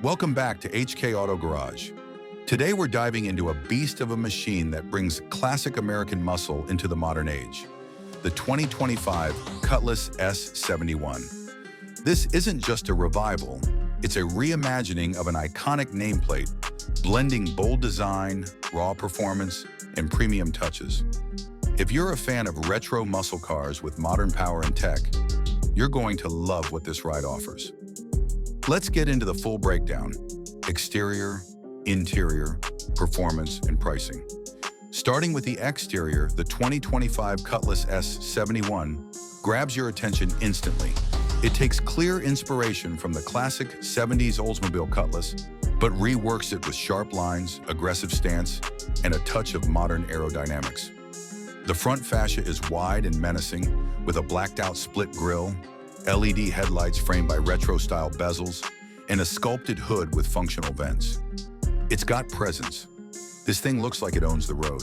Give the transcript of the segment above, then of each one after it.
Welcome back to HK Auto Garage. Today we're diving into a beast of a machine that brings classic American muscle into the modern age. The 2025 Cutlass S71. This isn't just a revival, it's a reimagining of an iconic nameplate, blending bold design, raw performance, and premium touches. If you're a fan of retro muscle cars with modern power and tech, you're going to love what this ride offers. Let's get into the full breakdown: exterior, interior, performance, and pricing. Starting with the exterior, the 2025 Cutlass S71 grabs your attention instantly. It takes clear inspiration from the classic 70s Oldsmobile Cutlass, but reworks it with sharp lines, aggressive stance, and a touch of modern aerodynamics. The front fascia is wide and menacing, with a blacked-out split grille, LED headlights framed by retro-style bezels, and a sculpted hood with functional vents. It's got presence. This thing looks like it owns the road.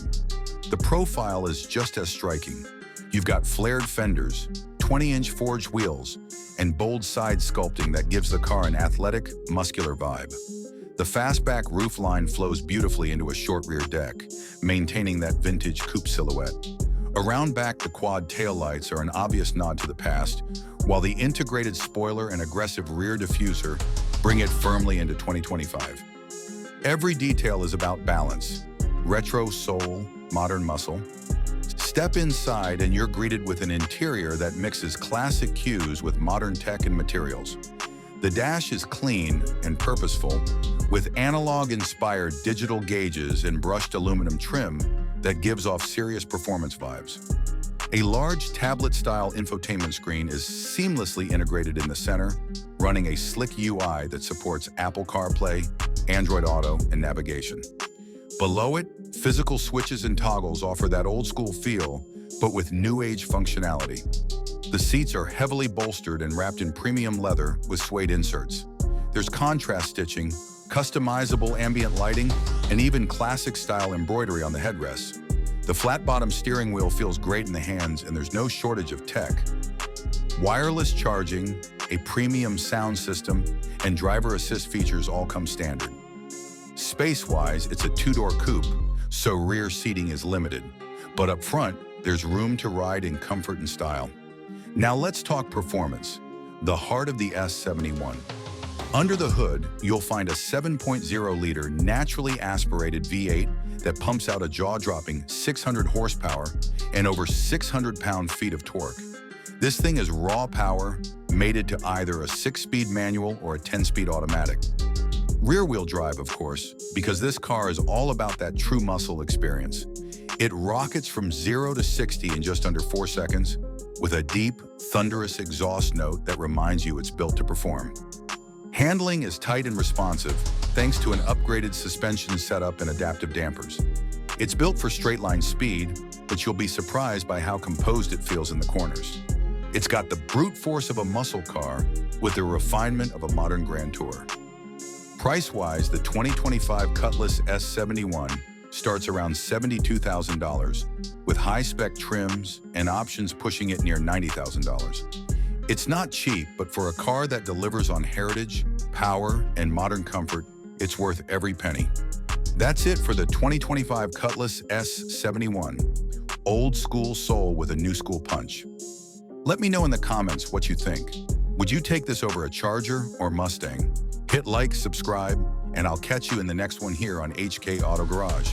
The profile is just as striking. You've got flared fenders, 20-inch forged wheels, and bold side sculpting that gives the car an athletic, muscular vibe. The fastback roofline flows beautifully into a short rear deck, maintaining that vintage coupe silhouette. Around back, the quad taillights are an obvious nod to the past, while the integrated spoiler and aggressive rear diffuser bring it firmly into 2025. Every detail is about balance: retro soul, modern muscle. Step inside and you're greeted with an interior that mixes classic cues with modern tech and materials. The dash is clean and purposeful, with analog-inspired digital gauges and brushed aluminum trim that gives off serious performance vibes. A large tablet-style infotainment screen is seamlessly integrated in the center, running a slick UI that supports Apple CarPlay, Android Auto, and navigation. Below it, physical switches and toggles offer that old-school feel, but with new-age functionality. The seats are heavily bolstered and wrapped in premium leather with suede inserts. There's contrast stitching, customizable ambient lighting, and even classic-style embroidery on the headrests. The flat-bottom steering wheel feels great in the hands, and there's no shortage of tech. Wireless charging, a premium sound system, and driver assist features all come standard. Space-wise, it's a two-door coupe, so rear seating is limited. But up front, there's room to ride in comfort and style. Now let's talk performance, the heart of the S71. Under the hood, you'll find a 7.0-liter naturally aspirated V8 that pumps out a jaw-dropping 600 horsepower and over 600 pound-feet of torque. This thing is raw power, mated to either a 6-speed manual or a 10-speed automatic. Rear-wheel drive, of course, because this car is all about that true muscle experience. It rockets from 0 to 60 in just under 4 seconds, with a deep, thunderous exhaust note that reminds you it's built to perform. Handling is tight and responsive, thanks to an upgraded suspension setup and adaptive dampers. It's built for straight-line speed, but you'll be surprised by how composed it feels in the corners. It's got the brute force of a muscle car with the refinement of a modern Grand Tour. Price-wise, the 2025 Cutlass S71 starts around $72,000, with high-spec trims and options pushing it near $90,000. It's not cheap, but for a car that delivers on heritage, power, and modern comfort, it's worth every penny. That's it for the 2025 Cutlass S71, old school soul with a new school punch. Let me know in the comments what you think. Would you take this over a Charger or Mustang? Hit like, subscribe, and I'll catch you in the next one here on HK Auto Garage.